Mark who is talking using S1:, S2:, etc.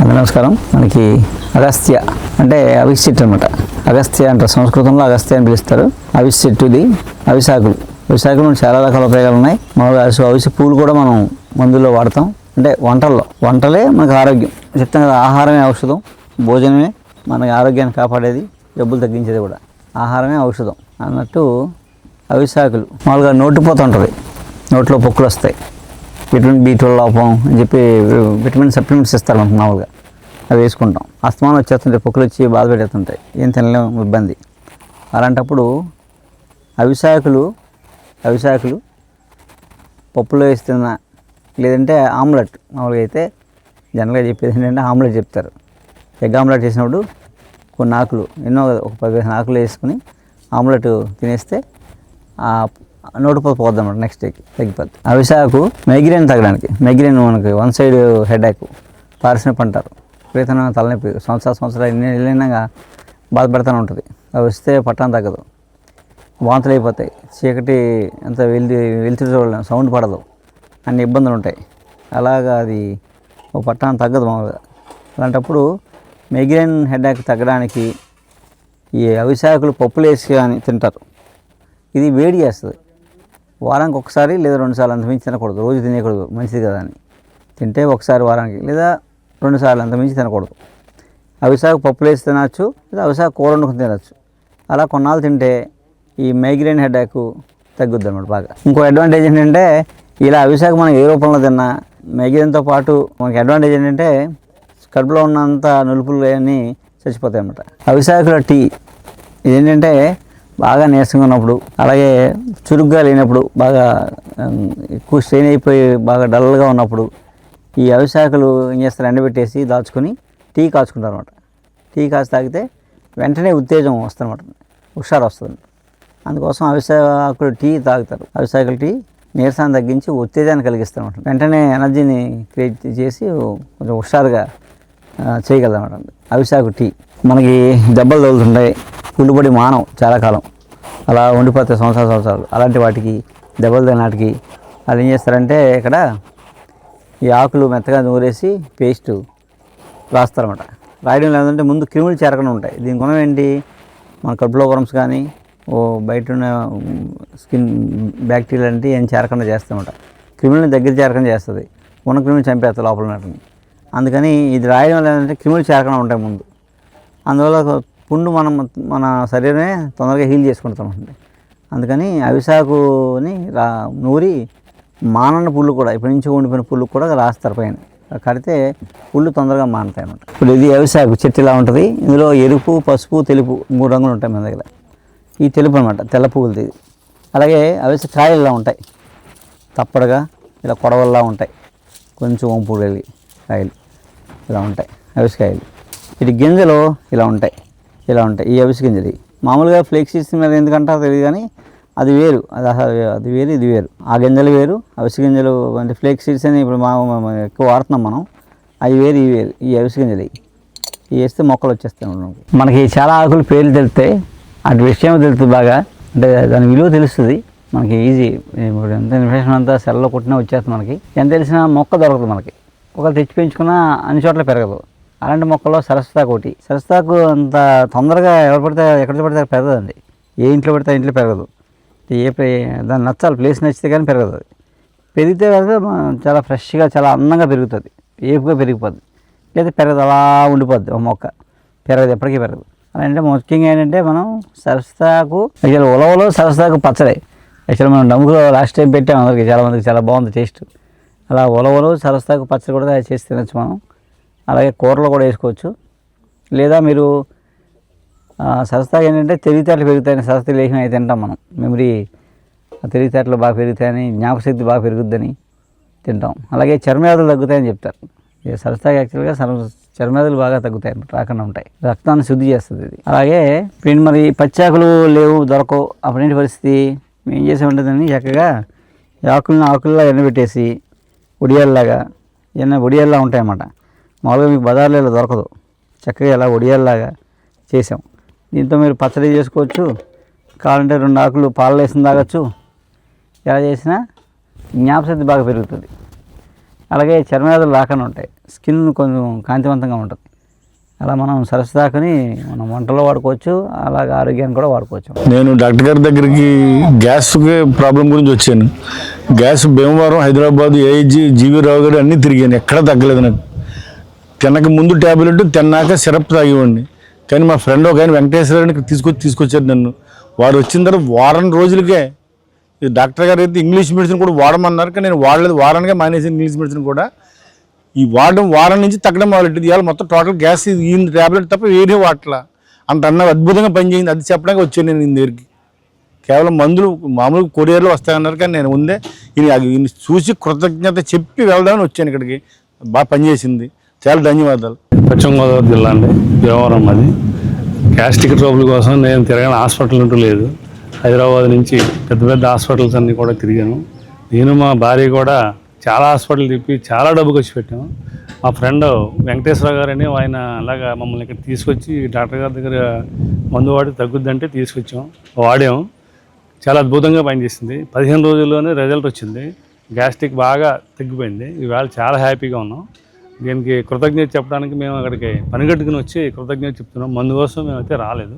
S1: నమస్కారం. మనకి అగస్త్య అంటే అవిసె చెట్టు అనమాట. అగస్త్య అంటారు, సంస్కృతంలో అగస్త్య అని పిలుస్తారు. అవిసె చెట్టుది అవిసాకులు. అవిసాకులు చాలా రకాల ఉపయోగాలు ఉన్నాయి. మామూలుగా అవిసె పూలు కూడా మనం మందుల్లో వాడతాం. అంటే వంటలే మనకు ఆరోగ్యం. చెప్తాం కదా, ఆహారమే ఔషధం, భోజనమే మనకి ఆరోగ్యాన్ని కాపాడేది, జబ్బులు తగ్గించేది కూడా. ఆహారమే ఔషధం అన్నట్టు అవిసాకులు మామూలుగా నోటిపోతూ ఉంటుంది, నోట్లో పొక్కులు వస్తాయి, విటమిన్ B12 లోపం అని చెప్పి విటమిన్ సప్లిమెంట్స్ ఇస్తారు మనకు. మామూలుగా అవి వేసుకుంటాం. అస్తమానం వచ్చేస్తుంటాయి, పొక్కులు వచ్చి బాధ పెట్టేస్తుంటాయి, ఏం తినలేము, ఇబ్బంది. అలాంటప్పుడు అవిసాకులు పప్పులో వేస్తున్నా, లేదంటే ఆమ్లెట్. మామూలుగా అయితే జనరల్గా చెప్పేది ఏంటంటే ఆమ్లెట్ చెప్తారు. ఎగ్ ఆమ్లెట్ చేసినప్పుడు కొన్ని ఆకులు, ఎన్నో ఒక 10 ఆకులు వేసుకుని ఆమ్లెట్ తినేస్తే నోటిపోత పోద్ది అన్నమాట. నెక్స్ట్ డేకి తగ్గిపోద్ది. అవిసాకు మైగ్రేన్ తగ్గడానికి, మైగ్రేన్ మనకి వన్ సైడ్ హెడేక్, పారిశ్రమిక అంటారు, విపరీతమైన తలనొప్పి, సంవత్సరాలు ఎన్ని వెళ్ళినాక బాధపడుతూనే ఉంటుంది. అవి వస్తే పట్టణం తగ్గదు, వాంతులు అయిపోతాయి, చీకటి అంత వెళ్తురు చూడలేం, సౌండ్ పడదు, అన్ని ఇబ్బందులు ఉంటాయి. అలాగా అది ఒక పట్టణం తగ్గదు మామూలుగా. అలాంటప్పుడు మైగ్రేన్ హెడేక్ తగ్గడానికి ఈ అవిసాకులు పప్పులు వేసి కానీ తింటారు. ఇది వేడి చేస్తుంది. వారానికి ఒకసారి లేదా 2 సార్లు, అంత మించి తినకూడదు. రోజు తినేయకూడదు, మంచిది కదా అని. తింటే ఒకసారి వారానికి లేదా 2 సార్లు, అంత మించి తినకూడదు. అవిసాకు పప్పులు వేసి తినచ్చు, లేదా అవిసాకు కూర వండుకుని తినచ్చు. అలా కొన్నాళ్ళు తింటే ఈ మైగ్రేన్ హెడేక్ తగ్గుద్ది అన్నమాట బాగా. ఇంకో అడ్వాంటేజ్ ఏంటంటే, ఇలా అవిసాకు మనం ఏ రూపంలో తిన్నా మైగ్రేన్తో పాటు మనకి అడ్వాంటేజ్ ఏంటంటే, కడుపులో ఉన్నంత నులుపులు అన్నీ చచ్చిపోతాయి అన్నమాట. అవిసాకుల టీ ఇదేంటంటే, బాగా నీరసంగా ఉన్నప్పుడు, అలాగే చురుగ్గా లేనప్పుడు, బాగా ఎక్కువ స్ట్రెయిన్ అయిపోయి బాగా డల్గా ఉన్నప్పుడు ఈ అవిసాకులు ఏం చేస్తారు, ఎండబెట్టేసి దాచుకొని టీ కాచుకుంటారు అనమాట. టీ కాచి తాగితే వెంటనే ఉత్తేజం వస్తుంది అనమాట, హుషారు వస్తుంది. అందుకోసం అవిసాకులు టీ తాగుతారు. అవిసాకుల టీ నీరసాన్ని తగ్గించి ఉత్తేజాన్ని కలిగిస్తారు అనమాట. వెంటనే ఎనర్జీని క్రియేట్ చేసి కొంచెం హుషారుగా చేయగలదన్నమాట అవిసాకు టీ. మనకి దెబ్బలు తగులుతుంటాయి, పుల్లుబడి మానం చాలా కాలం అలా ఉండిపోతాయి, సంవత్సరాలు. అలాంటి వాటికి, దెబ్బలు తినాటికి వాళ్ళు ఏం చేస్తారంటే, ఇక్కడ ఈ ఆకులు మెత్తగా నూరేసి పేస్ట్ రాస్తారన్నమాట. రాయడం లేదంటే ముందు క్రిములు చేరకుండా ఉంటాయి. దీని గుణం ఏంటి, మన కడుపులో వర్మ్స్ కానీ బయట ఉన్న స్కిన్ బ్యాక్టీరియా అంటే ఏం చేరకుండా చేస్తామన్నమాట. క్రిములని దగ్గర చేరకుండా చేస్తుంది, ఉన్న క్రిములు చంపేస్తుంది లోపల ఉన్నట్టుని. అందుకని ఇది రాయడం లేదంటే క్రిములు చేరకుండా ఉంటాయి ముందు. అందువల్ల పుండు మన శరీరమే తొందరగా హీల్ చేసుకుంటాం. అందుకని అవిసాకుని నూరి మానన్న పుళ్ళు కూడా, ఇప్పటి నుంచి ఉండిపోయిన పుళ్ళు కూడా రాస్తారు పైన. కడితే పుళ్ళు తొందరగా మానుతాయి అన్నమాట. ఇప్పుడు ఇది అవిసాకు చెట్టు ఇలా ఉంటుంది. ఇందులో ఎరుపు, పసుపు, తెలుపు 3 రంగులు ఉంటాయి మన దగ్గర. ఈ తెలుపు అనమాట, తెల్ల పువ్వులది. అలాగే అవిసె కాయలు ఇలా ఉంటాయి, తప్పడుగా ఇలా కొడవల్లా ఉంటాయి, కొంచెం వంపుడు వెళ్ళి కాయలు ఇలా ఉంటాయి అవిసెకాయలు. ఇటు గింజలు ఇలా ఉంటాయి. ఈ అవిసె గింజలు మామూలుగా ఫ్లేక్స్ సీడ్స్ మీద ఎందుకంటారో తెలియదు, కానీ అది వేరు, అది వేరు, ఇది వేరు. ఆ గింజలు వేరు, అవిసె గింజలు అంటే ఫ్లేక్స్ సీడ్స్ అని ఇప్పుడు ఎక్కువ వాడుతున్నాం మనం. అవి వేరు, ఇవి వేరు. ఈ అవిసె గింజలు ఇవి వేస్తే మొక్కలు వచ్చేస్తాయి. మనకి చాలా ఆకులు పేర్లు తెలుస్తాయి, అటు విషయం తెలుస్తుంది బాగా, అంటే దాని విలువ తెలుస్తుంది మనకి. ఈజీ, ఇప్పుడు ఎంత ఇన్ఫెక్షన్ అంతా సెల్లో కొట్టినా వచ్చేస్తుంది మనకి. ఎంత తెలిసినా మొక్క దొరకదు మనకి. ఒకరు తెచ్చి పెంచుకున్నా అన్ని చోట్ల పెరగదు. అలాంటి మొక్కల్లో సరస్వతాకు ఒకటి. సరస్వతాకు అంత తొందరగా ఎక్కడ పడితే పెరగదండి. ఏ ఇంట్లో పడితే ఇంట్లో పెరగదు. దాన్ని నచ్చాలి, ప్లేస్ నచ్చితే కానీ పెరగదు. అది పెరిగితే కనుక చాలా ఫ్రెష్గా, చాలా అందంగా పెరుగుతుంది, ఏపుగా పెరిగిపోద్ది. లేదా పెరగదు, అలా ఉండిపోద్ది ఒక మొక్క, పెరగదు, ఎప్పటికీ పెరగదు. అలాంటి ముఖ్యంగా ఏంటంటే, మనం సరస్వతాకు యాక్చువల్ ఉలవలో సరస్వతాకు పచ్చడి యాక్చువల్ మనం డమ్ములో లాస్ట్ టైం పెట్టాము అందరికి, చాలామందికి చాలా బాగుంది టేస్ట్. అలా ఉలవలో సరస్వతాకు పచ్చడి కూడా చేసి తినచ్చు మనం. అలాగే కూరలో కూడా వేసుకోవచ్చు. లేదా మీరు సరస్వతాకు ఏంటంటే తెలివితేటలు పెరుగుతాయని, సరస్వతి లేఖనం అయితే తింటాం మనం. మెమరీ, తెలివితేటలు బాగా పెరుగుతాయని, జ్ఞాపకశక్తి బాగా పెరుగుద్దని తింటాం. అలాగే చర్మవ్యాధులు తగ్గుతాయని చెప్తారు. సరస్వతాకు యాక్చువల్గా చర్మవ్యాధులు బాగా తగ్గుతాయి, రాకుండా ఉంటాయి, రక్తాన్ని శుద్ధి చేస్తుంది ఇది. అలాగే ఇప్పుడు మరి పచ్చాకులు లేవు, దొరకవు, అప్పుడేంటి పరిస్థితి, మేము ఏం చేసే ఉంటుందని చక్కగా ఆకుల్లో ఎండబెట్టేసి ఉడియాల్లాగా, ఉడియాల్లా ఉంటాయన్నమాట. మామూలుగా మీకు బజార్లో దొరకదు, చక్కగా ఇలా ఉడియాల్లాగా చేసాం. దీంతో మీరు పచ్చడి చేసుకోవచ్చు, కావాలంటే 2 ఆకులు పాలలో వేసి తాగొచ్చు. ఎలా చేసినా జ్ఞాపకశక్తి బాగా పెరుగుతుంది. అలాగే చర్మవ్యాధులు రాకుండా ఉంటాయి, స్కిన్ కొంచెం కాంతివంతంగా ఉంటుంది. అలా మనం సరస్సుదాకని మనం వంటలో వాడుకోవచ్చు, అలాగే ఆరోగ్యాన్ని కూడా వాడుకోవచ్చు.
S2: నేను డాక్టర్ గారి దగ్గరికి గ్యాస్ ప్రాబ్లం గురించి వచ్చాను. గ్యాస్ భీమవరం, హైదరాబాద్, ఏఐజీ, జీవీ రావు గారు అన్నీ తిరిగాను, ఎక్కడా తగ్గలేదు నాకు. తినక ముందు ట్యాబ్లెట్, తిన్నాక సిరప్ తాగేవాడిని. కానీ మా ఫ్రెండ్ ఒక ఆయన వెంకటేశ్వరరావుని తీసుకొచ్చారు నన్ను. వాడు వచ్చిన తర్వాత వారం రోజులకే ఈ డాక్టర్ గారు అయితే ఇంగ్లీష్ మెడిసిన్ కూడా వాడమన్నారు, కానీ నేను వాడలేదు. వారానికే మానేసి ఇంగ్లీష్ మెడిసిన్ కూడా ఈ వారం నుంచి తగ్గడం మొదలెట్టింది. ఇవాళ మొత్తం టోటల్ గ్యాస్ ఈ ట్యాబ్లెట్ తప్ప వేరే వాటలా అంత అద్భుతంగా పనిచేయింది. అది చెప్పడానికి వచ్చాను నేను ఈయన దగ్గరికి. కేవలం మందులు మామూలు కొరియర్లో వస్తాయన్నారు, కానీ నేను ఉందే ఈయన చూసి కృతజ్ఞత చెప్పి వెళ్దామని వచ్చాను ఇక్కడికి. బాగా పనిచేసింది, చాలా ధన్యవాదాలు.
S3: పశ్చిమ గోదావరి జిల్లా అండి, భీమవరం. అది గ్యాస్ట్రిక్ ట్రబుల్ కోసం నేను తిరగని హాస్పిటల్ అంటూ లేదు. హైదరాబాద్ నుంచి పెద్ద పెద్ద హాస్పిటల్స్ అన్నీ కూడా తిరిగాను. నేను మా భార్య కూడా చాలా హాస్పిటల్ తిప్పి చాలా డబ్బు ఖర్చు పెట్టాము. మా ఫ్రెండ్ వెంకటేశ్వర గారని ఆయన అలాగా మమ్మల్ని ఇక్కడ తీసుకొచ్చి డాక్టర్ గారి దగ్గర మందు వాడి తగ్గుద్దంటే తీసుకొచ్చాం, వాడాము. చాలా అద్భుతంగా పనిచేసింది. 15 రోజుల్లోనే రిజల్ట్ వచ్చింది. గ్యాస్ట్రిక్ బాగా తగ్గిపోయింది. ఇవాళ చాలా హ్యాపీగా ఉన్నాం. దీనికి కృతజ్ఞత చెప్పడానికి మేము అక్కడికి పనిగట్టుకుని వచ్చి కృతజ్ఞత చెప్తున్నాం. మందు కోసం మేమైతే రాలేదు.